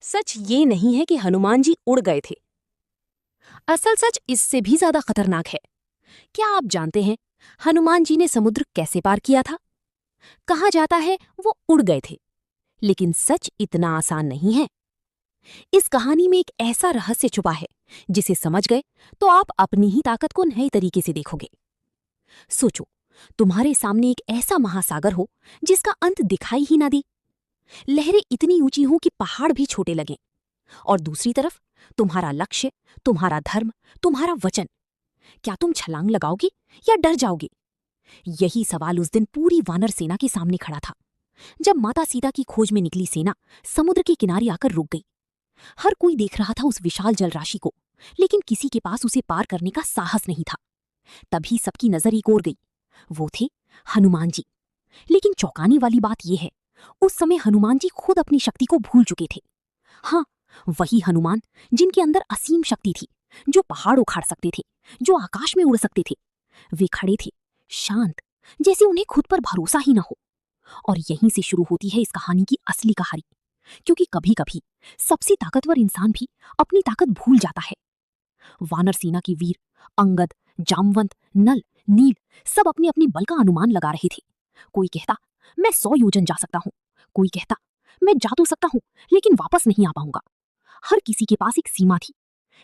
सच ये नहीं है कि हनुमान जी उड़ गए थे। असल सच इससे भी ज्यादा खतरनाक है। क्या आप जानते हैं हनुमान जी ने समुद्र कैसे पार किया था? कहा जाता है वो उड़ गए थे, लेकिन सच इतना आसान नहीं है। इस कहानी में एक ऐसा रहस्य छुपा है जिसे समझ गए तो आप अपनी ही ताकत को नए तरीके से देखोगे। सोचो, तुम्हारे सामने एक ऐसा महासागर हो जिसका अंत दिखाई ही ना दे। लहरें इतनी ऊंची हों कि पहाड़ भी छोटे लगें, और दूसरी तरफ तुम्हारा लक्ष्य, तुम्हारा धर्म, तुम्हारा वचन। क्या तुम छलांग लगाओगे या डर जाओगे? यही सवाल उस दिन पूरी वानर सेना के सामने खड़ा था। जब माता सीता की खोज में निकली सेना समुद्र के किनारे आकर रुक गई। हर कोई देख रहा था उस विशाल जलराशि को, लेकिन किसी के पास उसे पार करने का साहस नहीं था। तभी सबकी नजर एक ओर गई। वो थे हनुमान जी। लेकिन चौंकाने वाली बात यह है, उस समय हनुमान जी खुद अपनी शक्ति को भूल चुके थे। हाँ, वही हनुमान जिनके अंदर असीम शक्ति थी, जो पहाड़ उखाड़ सकते थे, जो आकाश में उड़ सकते थे। वे खड़े थे, शांत, जैसे उन्हें खुद पर भरोसा ही न हो। और यहीं से शुरू होती है इस कहानी की असली कहानी। क्योंकि कभी कभी सबसे ताकतवर इंसान भी अपनी ताकत भूल जाता है। वानर सेना के वीर अंगद, जामवंत, नल, नील सब अपने अपने बल का अनुमान लगा रहे थे। कोई कहता मैं 100 योजन जा सकता हूं, कोई कहता मैं जा तो सकता हूं लेकिन वापस नहीं आ पाऊंगा। हर किसी के पास एक सीमा थी,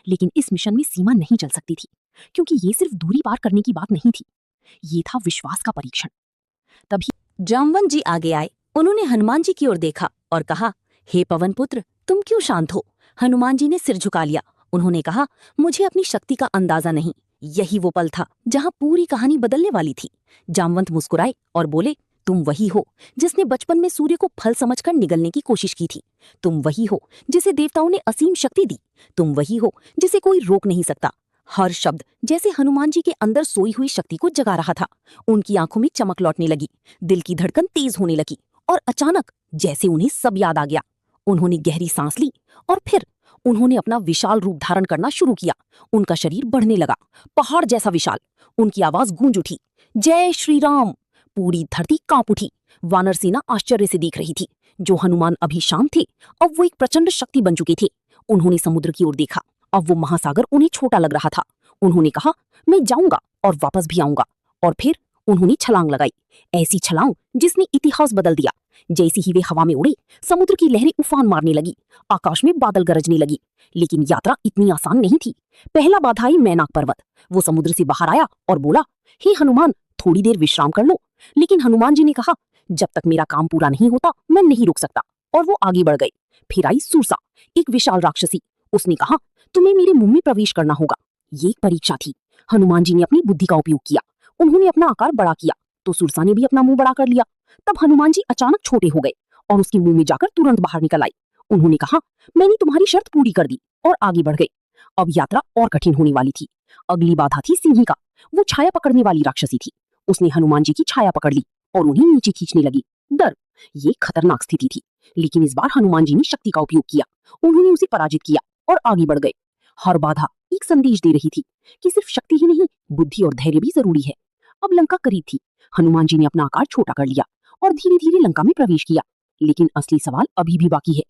लेकिन इस मिशन में सीमा नहीं चल सकती थी, क्योंकि ये सिर्फ दूरी पार करने की बात नहीं थी, ये था विश्वास का परीक्षण। तभी जामवंत जी आगे आए। उन्होंने हनुमान जी की ओर देखा और कहा, हे पवन पुत्र, तुम क्यों शांत हो? हनुमान जी ने सिर झुका लिया। उन्होंने कहा, मुझे अपनी शक्ति का अंदाजा नहीं। यही वो पल था जहां पूरी कहानी बदलने वाली थी। जामवंत मुस्कुराए और बोले, तुम वही हो जिसने बचपन में सूर्य को फल समझकर निगलने की कोशिश की थी। तुम वही हो जिसे देवताओं ने असीम शक्ति दी। तुम वही हो जिसे कोई रोक नहीं सकता। हर शब्द जैसे हनुमान जी के अंदर सोई हुई शक्ति को जगा रहा था। उनकी आंखों में चमक लौटने लगी, दिल की धड़कन तेज होने लगी, और अचानक जैसे उन्हें सब याद आ गया। उन्होंने गहरी सांस ली और फिर उन्होंने अपना विशाल रूप धारण करना शुरू किया। उनका शरीर बढ़ने लगा, पहाड़ जैसा विशाल। उनकी आवाज गूंज उठी, जय श्री राम। पूरी धरती कांप उठी। वानर सेना आश्चर्य से देख रही थी। जो हनुमान अभी शांत थे, अब वो एक प्रचंड शक्ति बन चुके थे। उन्होंने समुद्र की ओर देखा। अब वो महासागर उन्हें छोटा लग रहा था। उन्होंने कहा, मैं जाऊंगा और वापस भी आऊंगा। और फिर उन्होंने छलांग लगाई, ऐसी छलांग जिसने इतिहास बदल दिया। जैसे ही वे हवा में उड़े, समुद्र की लहरें उफान मारने लगी, आकाश में बादल गरजने लगी। लेकिन यात्रा इतनी आसान नहीं थी। पहला बाधा आई मैनाक पर्वत। वो समुद्र से बाहर आया और बोला, हे हनुमान, थोड़ी देर विश्राम कर लो। लेकिन हनुमान जी ने कहा, जब तक मेरा काम पूरा नहीं होता मैं नहीं रुक सकता। और वो आगे बढ़ गए। फिर आई सूरसा, एक विशाल राक्षसी। उसने कहा, तुम्हें मेरे मुंह में प्रवेश करना होगा। ये एक परीक्षा थी। हनुमान जी ने अपनी बुद्धि का उपयोग किया। उन्होंने अपना आकार बड़ा किया तो सुरसा ने भी अपना मुंह बड़ा कर लिया। तब हनुमान जी अचानक छोटे हो गए और उसके मुंह में जाकर तुरंत बाहर निकल आई। उन्होंने कहा, मैंने तुम्हारी शर्त पूरी कर दी, और आगे बढ़ गए। अब यात्रा और कठिन होने वाली थी। अगली बाधा थी सिंहिका। वो छाया पकड़ने वाली राक्षसी थी। उसने हनुमान जी की छाया पकड़ ली और उन्हें नीचे खींचने लगी। डर, ये खतरनाक स्थिति थी। लेकिन इस बार हनुमान जी ने शक्ति का उपयोग किया। उन्होंने उसे पराजित किया और आगे बढ़ गए। हर बाधा एक संदेश दे रही थी कि सिर्फ शक्ति ही नहीं, बुद्धि और धैर्य भी जरूरी है। अब लंका करीब थी। हनुमान जी ने अपना आकार छोटा कर लिया और धीरे धीरे लंका में प्रवेश किया। लेकिन असली सवाल अभी भी बाकी है।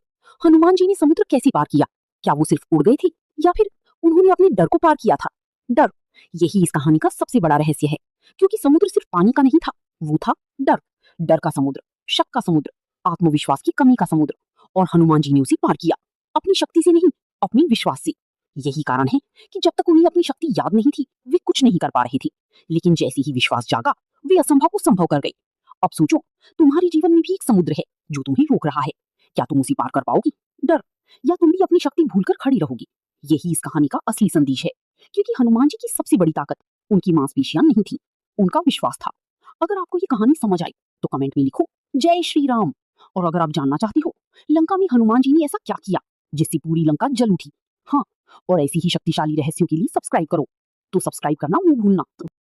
हनुमान जी ने समुद्र कैसे पार किया? क्या वो सिर्फ उड़ गए थे, या फिर उन्होंने अपने डर को पार किया था? डर, यही इस कहानी का सबसे बड़ा रहस्य है। क्योंकि समुद्र सिर्फ पानी का नहीं था, वो था डर। डर का समुद्र, शक का समुद्र, आत्मविश्वास की कमी का समुद्र। और हनुमान जी ने उसे पार किया, अपनी शक्ति से नहीं, अपने विश्वास से। यही कारण है कि जब तक उन्हें अपनी शक्ति याद नहीं थी, वे कुछ नहीं कर पा रहे थे। लेकिन जैसे ही विश्वास जागा, वे असंभव को संभव कर गए। अब सोचो, तुम्हारे जीवन में भी एक समुद्र है जो तुम्हें रोक रहा है। क्या तुम उसे पार कर पाओगी? डर, या तुम भी अपनी शक्ति भूलकर खड़ी रहोगी? यही इस कहानी का असली संदेश है। क्योंकि हनुमान जी की सबसे बड़ी ताकत उनकी मांसपेशियां नहीं थी, उनका विश्वास था। अगर आपको ये कहानी समझ आई तो कमेंट में लिखो, जय श्री राम। और अगर आप जानना चाहते हो लंका में हनुमान जी ने ऐसा क्या किया जिससे पूरी लंका जल उठी, हाँ, और ऐसी ही शक्तिशाली रहस्यों के लिए सब्सक्राइब करो। तो सब्सक्राइब करना मत भूलना।